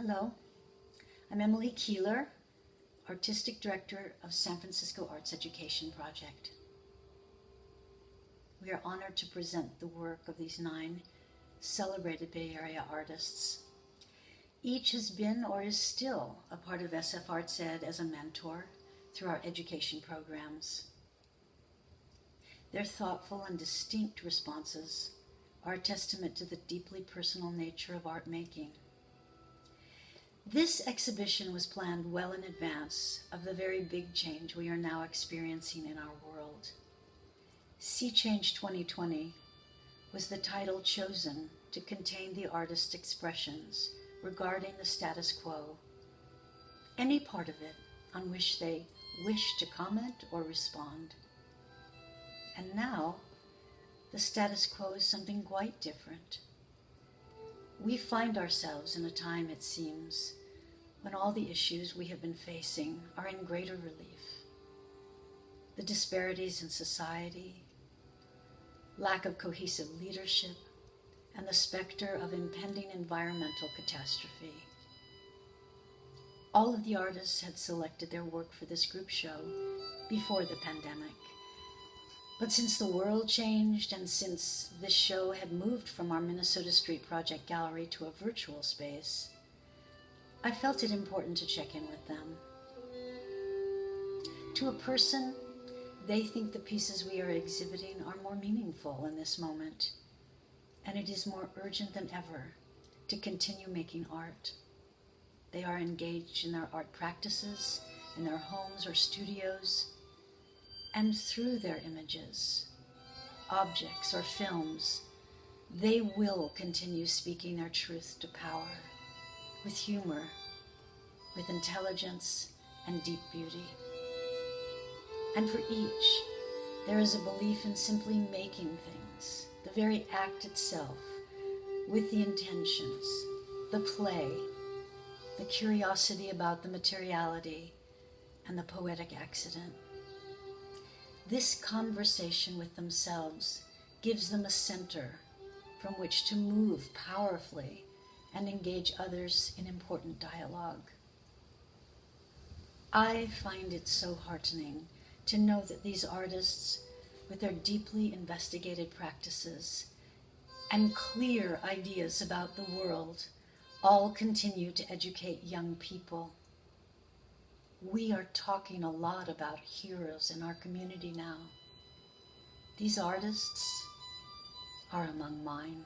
Hello, I'm Emily Keeler, Artistic Director of San Francisco Arts Education Project. We are honored to present the work of these 9 celebrated Bay Area artists. Each has been or is still a part of SF Arts Ed as a mentor through our education programs. Their thoughtful and distinct responses are a testament to the deeply personal nature of art making. This exhibition was planned well in advance of the very big change we are now experiencing in our world. Sea Change 2020 was the title chosen to contain the artist's expressions regarding the status quo, any part of it on which they wish to comment or respond. And now, the status quo is something quite different. We find ourselves in a time, it seems, when all the issues we have been facing are in greater relief. The disparities in society, lack of cohesive leadership, and the specter of impending environmental catastrophe. All of the artists had selected their work for this group show before the pandemic. But since the world changed and since this show had moved from our Minnesota Street Project Gallery to a virtual space, I felt it important to check in with them. To a person, they think the pieces we are exhibiting are more meaningful in this moment, and it is more urgent than ever to continue making art. They are engaged in their art practices, in their homes or studios, and through their images, objects, or films, they will continue speaking their truth to power, with humor, with intelligence, and deep beauty. And for each, there is a belief in simply making things, the very act itself, with the intentions, the play, the curiosity about the materiality, and the poetic accident. This conversation with themselves gives them a center from which to move powerfully and engage others in important dialogue. I find it so heartening to know that these artists, with their deeply investigated practices and clear ideas about the world, all continue to educate young people. We are talking a lot about heroes in our community now. These artists are among mine.